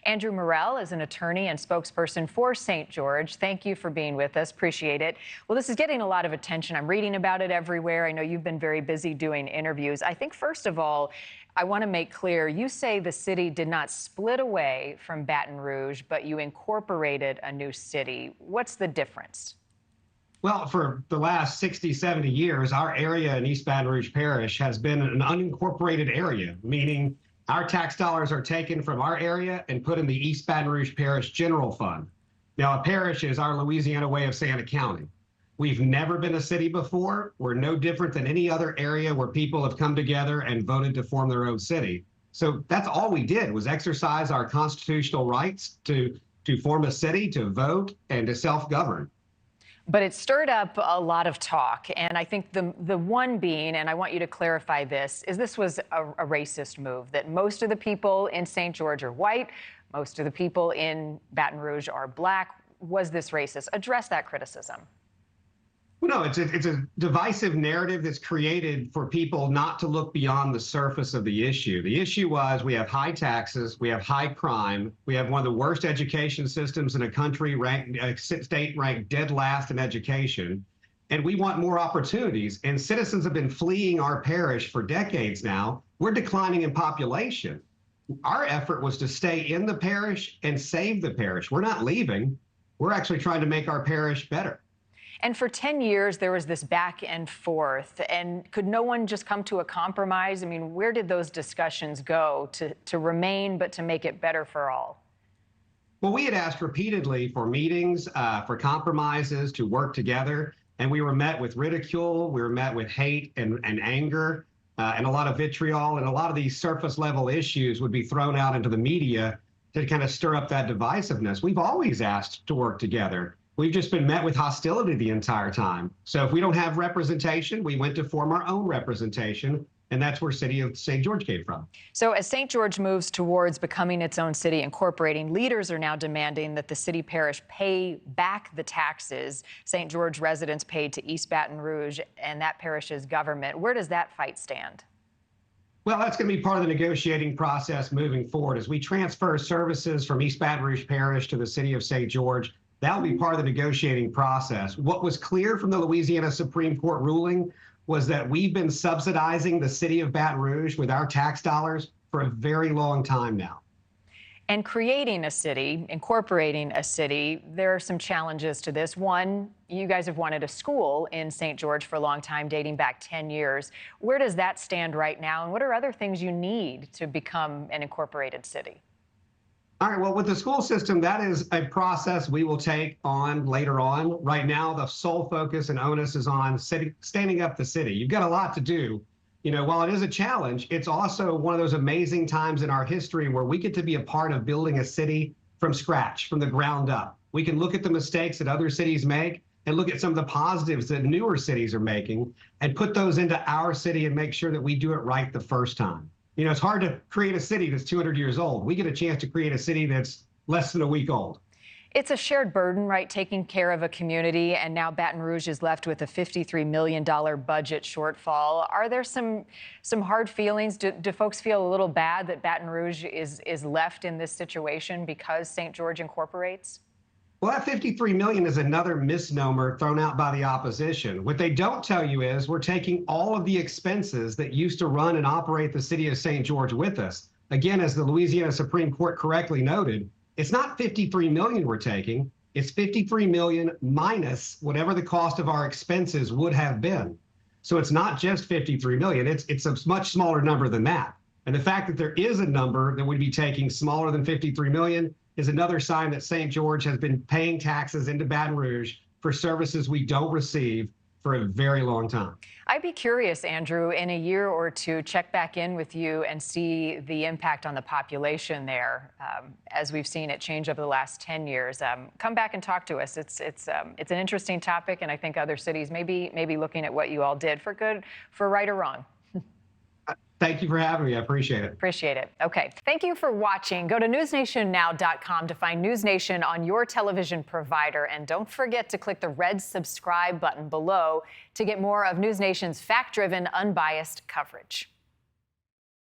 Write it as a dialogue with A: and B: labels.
A: Andrew Murrell is an attorney and spokesperson for St. George. Thank you for being with us. Appreciate it. Well, this is getting a lot of attention. I'm reading about it everywhere. I know you've been very busy doing interviews. I think, first of all, I want to make clear, you say the city did not split away from Baton Rouge, but you incorporated a new city. What's the difference?
B: Well, for the last 60, 70 years, our area in East Baton Rouge Parish has been an unincorporated area, meaning our tax dollars are taken from our area and put in the East Baton Rouge Parish General Fund. Now, a parish is our Louisiana way of saying a county. We've never been a city before. We're no different than any other area where people have come together and voted to form their own city. So that's all we did, was exercise our constitutional rights to form a city, to vote, and to self-govern.
A: But it stirred up a lot of talk, and I think the one being, and I want you to clarify this, is this was a racist move, that most of the people in St. George are white, most of the people in Baton Rouge are black. Was this racist? Address that criticism.
B: Well, no, it's a divisive narrative that's created for people not to look beyond the surface of the issue. The issue was we have high taxes, we have high crime, we have one of the worst education systems in a country, state ranked dead last in education, and we want more opportunities. And citizens have been fleeing our parish for decades now. We're declining in population. Our effort was to stay in the parish and save the parish. We're not leaving. We're actually trying to make our parish better.
A: And for 10 years, there was this back and forth. And could no one just come to a compromise? I mean, where did those discussions go to remain, but to make it better for all?
B: Well, we had asked repeatedly for meetings, for compromises, to work together. And we were met with ridicule. We were met with hate and anger and a lot of vitriol. And a lot of these surface level issues would be thrown out into the media to kind of stir up that divisiveness. We've always asked to work together. We've just been met with hostility the entire time. So if we don't have representation, we went to form our own representation, and that's where City of St. George came from.
A: So as St. George moves towards becoming its own city, incorporating, leaders are now demanding that the city parish pay back the taxes St. George residents paid to East Baton Rouge and that parish's government. Where does that fight stand?
B: Well, that's going to be part of the negotiating process moving forward. As we transfer services from East Baton Rouge Parish to the City of St. George, that will be part of the negotiating process. What was clear from the Louisiana Supreme Court ruling was that we've been subsidizing the city of Baton Rouge with our tax dollars for a very long time now.
A: And creating a city, incorporating a city, there are some challenges to this. One, you guys have wanted a school in St. George for a long time, dating back 10 years. Where does that stand right now? And what are other things you need to become an incorporated city?
B: All right, well, with the school system, that is a process we will take on later on. Right now, the sole focus and onus is on standing up the city. You've got a lot to do. You know, while it is a challenge, it's also one of those amazing times in our history where we get to be a part of building a city from scratch, from the ground up. We can look at the mistakes that other cities make and look at some of the positives that newer cities are making and put those into our city and make sure that we do it right the first time. You know, it's hard to create a city that's 200 years old. We get a chance to create a city that's less than a week old.
A: It's a shared burden, right, taking care of a community, and now Baton Rouge is left with a $53 million budget shortfall. Are there some hard feelings? Do folks feel a little bad that Baton Rouge is left in this situation because St. George incorporates?
B: Well, that $53 million is another misnomer thrown out by the opposition. What they don't tell you is we're taking all of the expenses that used to run and operate the city of St. George with us. Again, as the Louisiana Supreme Court correctly noted, it's not $53 million we're taking. It's $53 million minus whatever the cost of our expenses would have been. So it's not just $53 million. It's a much smaller number than that. And the fact that there is a number that we'd be taking smaller than $53 million is another sign that St. George has been paying taxes into Baton Rouge for services we don't receive for a very long time.
A: I'd be curious, Andrew, in a year or two, check back in with you and see the impact on the population there, as we've seen it change over the last 10 years. Come back and talk to us. It's an interesting topic, and I think other cities may be looking at what you all did for good, for right or wrong.
B: Thank you for having me. I appreciate it.
A: Appreciate it. Okay. Thank you for watching. Go to newsnationnow.com to find NewsNation on your television provider. And don't forget to click the red subscribe button below to get more of NewsNation's fact-driven, unbiased coverage.